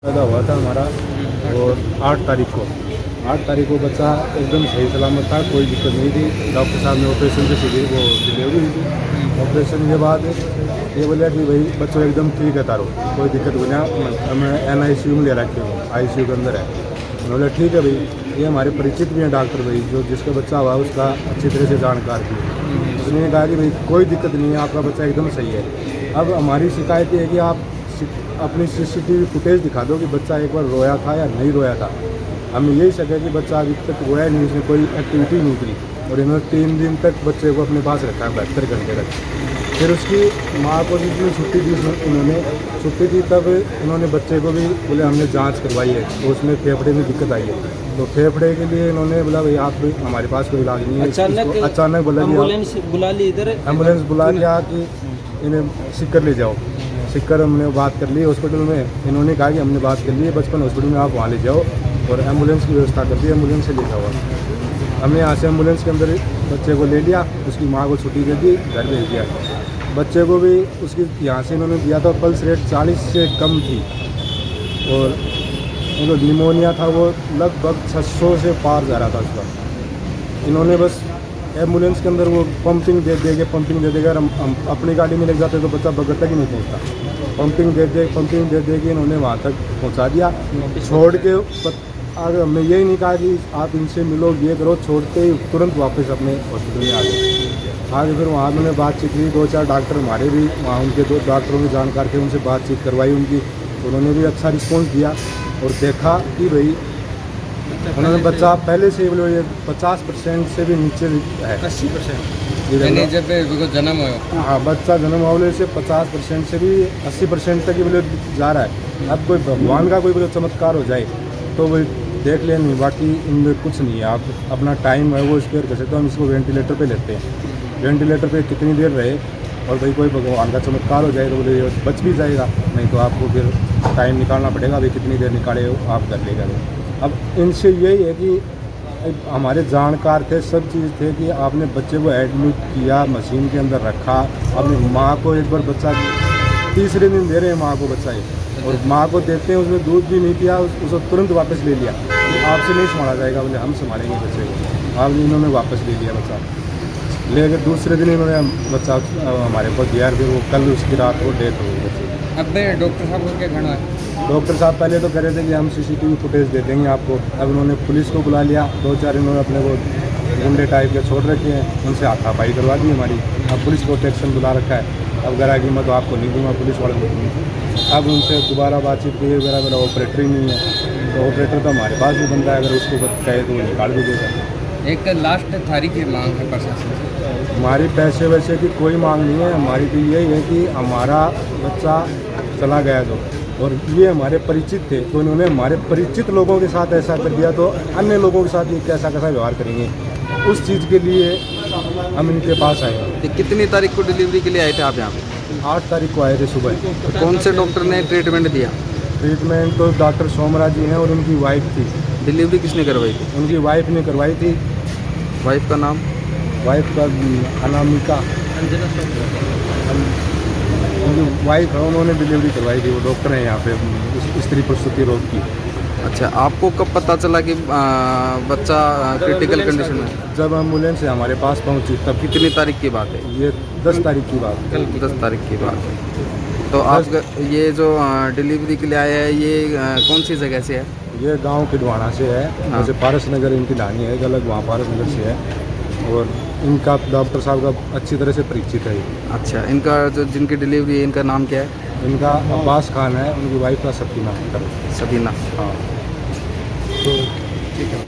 पैदा हुआ था हमारा और 8 तारीख को बच्चा एकदम सही सलामत था, कोई दिक्कत नहीं थी। डॉक्टर साहब ने ऑपरेशन से सीधे वो डिलीवरी हुई थी। ऑपरेशन के बाद ये बोला कि भाई बच्चों एकदम ठीक है, तारो कोई दिक्कत हो ना, हमें NICU में ले रखे हो, ICU के अंदर है। उन्होंने बोला ठीक है भाई, ये हमारे परिचित भी हैं डॉक्टर भाई, जो जिसका बच्चा हुआ उसका अच्छी तरह से जानकार थी। उसने कहा कि भाई कोई दिक्कत नहीं है, आपका बच्चा एकदम सही है। अब हमारी शिकायत ये है कि आप अपनी CCTV फुटेज दिखा दो कि बच्चा एक बार रोया था या नहीं रोया था। हमें यही शक है कि बच्चा अभी तक रोया नहीं, उसने कोई एक्टिविटी नहीं की और इन्होंने 3 दिन तक बच्चे को अपने पास रखा है, 72 घंटे तक। फिर उसकी माँ को जिसमें छुट्टी दी, उन्होंने छुट्टी दी, तब उन्होंने बच्चे को भी बोले हमने जांच करवाई है तो उसमें फेफड़े में दिक्कत आई है, तो फेफड़े के लिए इन्होंने बोला भाई आप हमारे पास कोई इलाज नहीं है। अचानक बोला एम्बुलेंस बुला ली, इधर एम्बुलेंस बुला लिया कि इन्हें सिक्कर ले जाओ। सिक्कर हमने बात कर ली हॉस्पिटल में, इन्होंने कहा कि हमने बात कर ली है बचपन हॉस्पिटल में, आप वहाँ ले जाओ और एम्बुलेंस की व्यवस्था कर दी, एम्बुलेंस से ले जाओ। हमने यहाँ से एम्बुलेंस के अंदर बच्चे को ले लिया, उसकी माँ को छुट्टी दे दी, घर भेज दिया। बच्चे को भी उसकी यहाँ से इन्होंने दिया था, पल्स रेट 40 से कम थी और उनको निमोनिया था, वो लगभग 600 से पार जा रहा था उसका। इन्होंने बस एम्बुलेंस के अंदर वो पंपिंग दे देगा, अगर हम अपनी गाड़ी में ले जाते तो बच्चा बगल तक ही नहीं पहुंचता। पंपिंग दे देगी इन्होंने वहाँ तक पहुँचा दिया। छोड़ के अगर हमने यही नहीं कहा कि आप इनसे मिलो, ये करो, छोड़ते ही तुरंत वापस अपने हॉस्पिटल में आ गए। आगे फिर वहाँ मैंने बातचीत की, 2-4 डॉक्टर हमारे भी वहाँ, उनके 2 डॉक्टरों की जानकार थे, उनसे बातचीत करवाई उनकी, उन्होंने भी अच्छा रिस्पॉन्स दिया और देखा कि भाई उन्होंने बच्चा पहले से ये 50% से भी नीचे है, 80% जब जन्म हो। हाँ, बच्चा जन्म होने से 50% से भी 80% तक ही बोले जा रहा है। अब कोई भगवान का कोई बोले चमत्कार हो जाए तो वो देख लें, नहीं बाकी इनमें कुछ नहीं है। आप अपना टाइम है वो स्पेयर कर सकते हो। हम इसको वेंटिलेटर पे लेते हैं, वेंटिलेटर पे कितनी देर रहे और भाई कोई भगवान का चमत्कार हो जाए तो बोले बच भी जाएगा, नहीं तो आपको फिर टाइम निकालना पड़ेगा, भाई कितनी देर निकाले आप कर लेगा। अब इनसे यही है कि हमारे जानकार थे, सब चीज़ थे कि आपने बच्चे को एडमिट किया, मशीन के अंदर रखा, अपनी माँ को एक बार बच्चा 3रे दिन दे रहे हैं माँ को बच्चा ही, और माँ को देते हैं उसने दूध भी नहीं पिया, उसको तुरंत वापस ले लिया। आपसे नहीं संभाला जाएगा, बोले हम संभालेंगे बच्चे को। आप इन्होंने वापस ले लिया बच्चा, लेकर दूसरे दिन इन्होंने बच्चा हमारे पास दिया, फिर वो कल उसकी रात को डेथ हो गई बच्चे। अब डॉक्टर साहब को क्या कहना है? डॉक्टर साहब पहले तो कह रहे थे कि हम CCTV फुटेज दे देंगे आपको। अब उन्होंने पुलिस को बुला लिया, 2-4 इन्होंने अपने वो गुंडे टाइप के छोड़ रखे हैं, उनसे हाथापाई करवा दी हमारी। अब पुलिस प्रोटेक्शन बुला रखा है, अब गरागी मैं तो आपको नहीं दूंगा, पुलिस वाले को दूँगा। अब उनसे दोबारा बातचीत की, मेरा ऑपरेटर ही नहीं है, तो ऑपरेटर तो हमारे पास भी बनता है, अगर उसको कहे तो वो निकाल भी देगा। एक लास्ट तारीख की मांग है प्रशासन से? हमारी पैसे वैसे की कोई मांग नहीं है, हमारी तो यही है कि हमारा बच्चा चला गया तो, और ये हमारे परिचित थे तो इन्होंने हमारे परिचित लोगों के साथ ऐसा कर दिया, तो अन्य लोगों के साथ ये कैसा व्यवहार करेंगे, उस चीज़ के लिए हम इनके पास आए। कितनी तारीख को डिलीवरी के लिए आए थे आप यहाँ पे? 8 तारीख को आए थे सुबह। तो कौन से डॉक्टर ने ट्रीटमेंट दिया? ट्रीटमेंट तो डॉक्टर सोमराज जी हैं और उनकी वाइफ थी। डिलीवरी किसने करवाई थी? उनकी वाइफ ने करवाई थी। वाइफ का नाम? वाइफ का अनामिका, उनकी वाइफ है, उन्होंने डिलीवरी करवाई थी। वो डॉक्टर हैं यहाँ पे स्त्री प्रसूति रोग की। अच्छा, आपको कब पता चला कि बच्चा क्रिटिकल कंडीशन में? जब एम्बुलेंस से हमारे पास पहुँची तब। कितनी तारीख की बात है ये? 10 तारीख की बात। कल 10 तारीख की बात है। तो आप ये जो डिलीवरी के लिए आए हैं, ये कौन सी जगह से है? ये गांव किडवाना से है, जैसे पारस नगर इनकी ढानी है, अलग वहाँ पारस नगर से है, और इनका डॉक्टर साहब का अच्छी तरह से परिचित है। अच्छा, इनका जो जिनकी डिलीवरी है इनका नाम क्या है? इनका अब्बास खान है, उनकी वाइफ का सकीना। सकीना। हाँ, तो ठीक है।